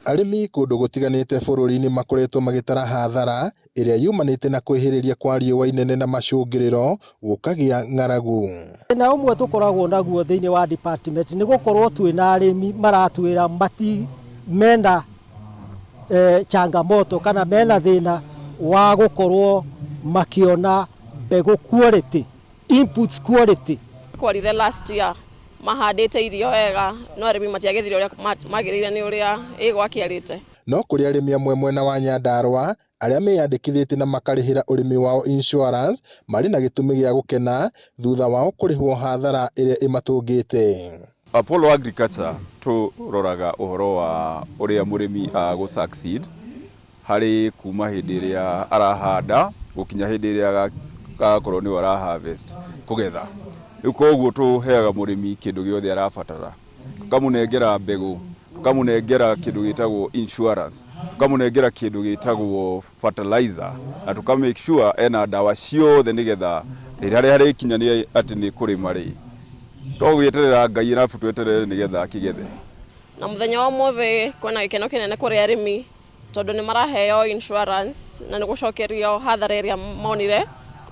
Arĩmi kũndũ gũtiganĩte bũrũri-inĩ makoretwo magĩtara hathara ĩrĩa yumanĩte na kwĩhĩrĩria kwa riũa inene na macũngĩrĩro gũkagĩa ng'aragu. Na ũmwe tũkoragwo naguo thĩinĩ wa department nĩ gũkorwo twĩna arĩmi maratwĩra mena changamoto kana mena thĩna wa gũkorwo makĩona mbegũ quality, inputs quality. Kwarire last year mahandĩte irio wega no arĩmi matiagethire ũrĩa magĩrĩire nĩ ũrĩa ĩgwakiarĩte. No kũrĩ arĩmi amwe mwena wa Nyandarua arĩa meyandĩkithĩtie na makarĩhĩra ũrĩmi wao insurance marĩ na gĩtũmi gĩa gũkena thutha wao kũrĩhwo hathara ĩrĩa ĩmatũngĩte. Apollo Agriculture tũroraga ũhoro wa ũrĩa mũrĩmi gũ-succeed harĩ kuma hĩndĩ ĩrĩa arahanda gũkinya hĩndĩ ĩrĩa agakorwo nĩ ara-harvest kũgetha. Rĩu koguo tũheaga mũrĩmi kĩndũ gĩothe arabatara. Tũkamũnengera mbegũ, tũkamũnengera kĩndũ gĩtagwo insurance, tũkamũnengera kĩndũ gĩtagwo fertilizer, na tũka-make sure ena ndawa ciothe nĩgetha rĩrĩa harĩkinya nĩ atĩ nĩ kũrĩma rĩ. Tũgweterera Ngai arabu tweterere nĩgetha akĩgethe. Na mũthenya wa ũmũthĩ kwĩna gĩkeno kĩnene kũrĩ arĩmi tondũ nĩ maraheo insurance na nĩ gũcokerio hathara ĩrĩa monire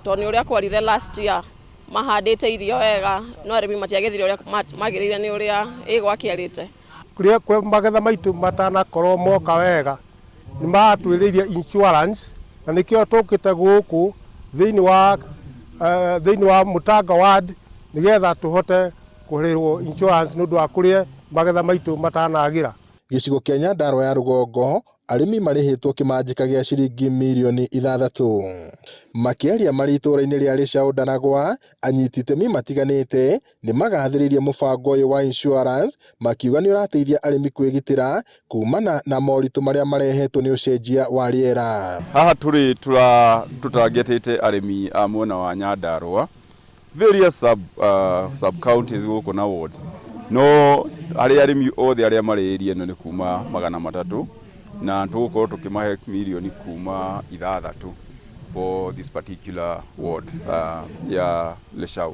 tondũ nĩ ũrĩa kwarire last year mahandĩte irio wega no arĩmi matiagethire ũrĩa magĩrĩire nĩ ũrĩa ĩgwakiarĩte. Kũrĩa magetha maitũ matanakorwo moka wega nĩ maratwĩrĩire insurance na nĩkĩo tũkĩte gũkũ thĩinĩ wa Mũtanga ward nĩgetha tũhote kũrĩhwo insurance nĩ ũndũ wa kũrĩa magetha maitũ matanagĩra. Gĩcigo kĩa Nyandarua ya rũgongo arĩmi marĩhĩtwo kĩmanjĩka gĩa ciringi mirioni 6. Makĩaria marĩ itũũra-inĩ rĩa Rĩcaũ Ndaragwa, anyiti itemi matiganĩte nĩ magathĩrĩirie mũbango ũyũ wa insurance makiuga nĩ ũrateithia arĩmi kwĩgitĩra kumana na moritũ marĩa marehetwo nĩ ũcenjia wa rĩera. Haha tũtargetĩte arĩmi a mwena wa Nyandarua various sub counties gũkũ na wards, no harĩ arĩmi othe arĩa marĩ area ĩno nĩ kuma 300 na tũgũkorwo tũkĩmahe mirioni kuma 6 for this particular ward ya Rĩcaũ.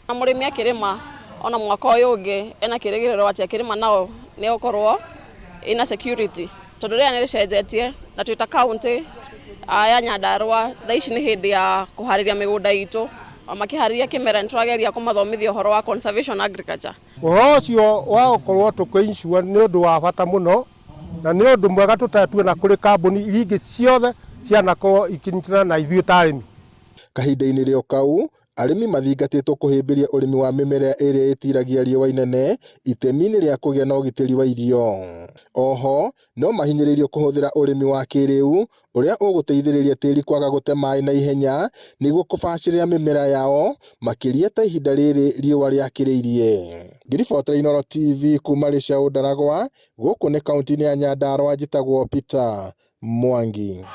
Na mũrĩmi akĩrĩma ona mwaka ũyũ ũngĩ ena kĩrĩgĩrĩro atĩ akĩrĩma nao nĩ ũkorwo ina security tondũ rĩrĩa nĩ rĩcenjetie na twĩta county ya Nyandarua thaa ici nĩ hĩndĩ ya kũharĩria mĩgũnda itũ makĩharĩria kĩmera nĩ tũrageria kũmathomithia ũhoro wa conservation agriculture. Ũhoro ũcio wa gũkorwo tũkĩ-insure nĩ ũndũ wa bata mũno na nĩ ũndũ mwega tũtatuona kũrĩ kambuni iria ingĩ ciothe cianakorwo ikinyitana na ithuĩ ta arĩmi. Kahinda-inĩ rĩo kau arĩmi mathingatĩtwo kũhĩmbĩria ũrĩmi wa mĩmera ĩrĩa ĩtiragia riũa inene itemi-inĩ rĩa kũgĩa na ũgitĩri wa irio. Oho no mahinyĩrĩrio kũhũthĩra ũrĩmi wa kĩrĩu ũrĩa ũgũteithĩrĩria tĩri kwaga gũte maĩ na ihenya nĩguo kũbacĩrĩra mĩmera yao makĩria ta ihinda rĩrĩ riũa rĩakĩrĩirie. Ngiribotera Inooro TV kuma Rĩcaũ Ndaragwa, gũkũ nĩ kaunti-inĩ ya Nyandarua, njĩtagwo Peter Mwangi.